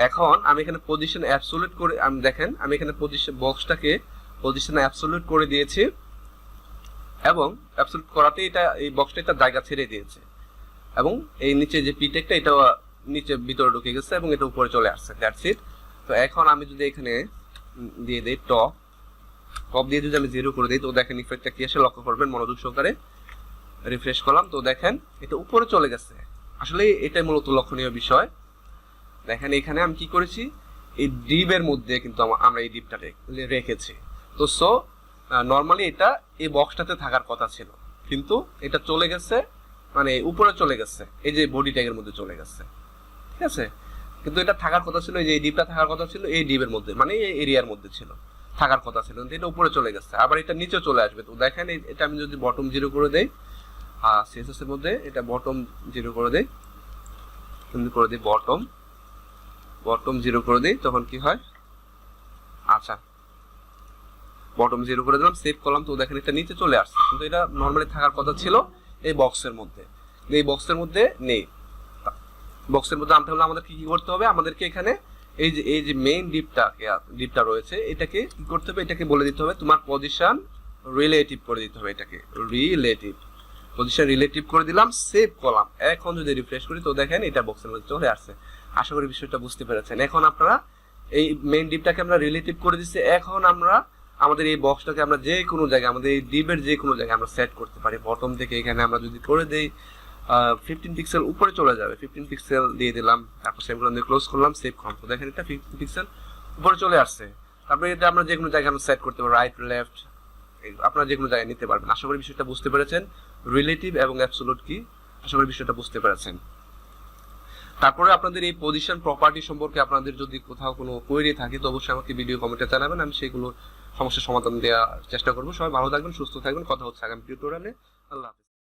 এখন আমি এখানে পজিশন অ্যাবসলিউট করে, আমি দেখেন আমি এখানে পজিশন বক্সটাকে পজিশন অ্যাবসলিউট করে দিয়েছি, এবং অ্যাবসলিউট করাতে এটা এই বক্সটা এটা জায়গা ছেড়ে দিয়েছে এবং এই নিচে যে পি টেকটা এটা নিচে ভিতরে ঢুকে গেছে এবং এটা উপরে চলে আসছে, দ্যাটস ইট। তো এখন আমি যদি এখানে দিয়ে দেই টপ দিয়ে যদি আমি 0 করে দিই, তো দেখেন ইফেক্টটা কি আসে লক্ষ্য করবেন মনোযোগ সহকারে। রিফ্রেশ করলাম, তো দেখেন এটা উপরে চলে গেছে। আসলে এটাই মূলত লক্ষণীয় বিষয়। দেখেন এখানে আমি কি করেছি, এই ডিবের মধ্যে কিন্তু আমরা এই ডিপটা রেখেছি। তো সো নর্মালি এটা এই বক্সটাতে থাকার কথা ছিল, কিন্তু এটা চলে গেছে, মানে উপরে চলে গেছে, এই যে বডি ট্যাগের মধ্যে চলে গেছে, ঠিক আছে। কিন্তু এটা থাকার কথা ছিল, এই যে এই ডিপটা থাকার কথা ছিল এই ডিবের মধ্যে, মানে এই এরিয়ার মধ্যে ছিল, থাকার কথা ছিল, কিন্তু এটা উপরে চলে গেছে, আবার এটা নিচে চলে আসবে। তো দেখেন এটা আমি যদি বটম 0 করে দেই, সিএসএস এর মধ্যে এটা বটম 0 করে দেই, বটম 0 করে দিই, তখন কি হয়, আচ্ছা বটম 0 করে দিলাম, সেভ করলাম। তো দেখেন এটা নিচে চলে আসছে, কিন্তু এটা নর্মালি থাকার কথা ছিল এই বক্সের মধ্যে, এই বক্সের মধ্যে নেই। বক্সের মধ্যে আনতে হলে আমাদের কি করতে হবে, আমাদেরকে এখানে এই যে মেইন ডিপটা রয়েছে, এটাকে কি করতে হবে, এটাকে বলে দিতে হবে তোমার পজিশন রিলেটিভ করে দিতে হবে, এটাকে পজিশন রিলেটিভ করে দিলাম, সেভ করলাম। এখন যদি রিফ্রেশ করি, তো দেখেন এটা বক্সের মধ্যে চলে আসছে। আশা করি বিষয়টা বুঝতে পেরেছেন। এখন আপনারা এই মেইন ডিপটাকে আমরা রিলেটিভ করে দিচ্ছি, এখন আমরা আমাদের এই বক্সটাকে আমরা যে কোনো জায়গায়, আমাদের এই ডিপের যে কোনো জায়গায় আমরা সেট করতে পারি। বটম থেকে এখানে আমরা যদি করে দেই 15 পিক্সেল উপরে চলে যাবে, 15 পিক্সেল দিয়ে দিলাম, তারপর সেগুলো দিয়ে ক্লোজ করলাম, সেভ করলাম। তো দেখেন এটা 15 পিক্সেল উপরে চলে আসছে। তারপরে এটা আমরা যে কোনো জায়গায় আমরা সেট করতে পারি, রাইট লেফট, আপনারা যে কোনো জায়গায় নিতে পারবেন। আশা করি বিষয়টা বুঝতে পেরেছেন, রিলেটিভ এবং অ্যাবসলিউট কি, আশা করি বিষয়টা বুঝতে পেরেছেন। তারপরে আপনাদের এই পজিশন প্রপার্টি সম্পর্কে আপনাদের যদি কোথাও কোনো কোয়েরি থাকে, তো অবশ্যই আমাকে ভিডিও কমেন্টে জানাবেন, আমি সেগুলো সমস্যার সমাধান দেওয়ার চেষ্টা করবো। সবাই ভালো থাকবেন, সুস্থ থাকবেন, কথা হচ্ছে আগামী টিউটোরিয়ালে। আল্লাহ হাফেজ।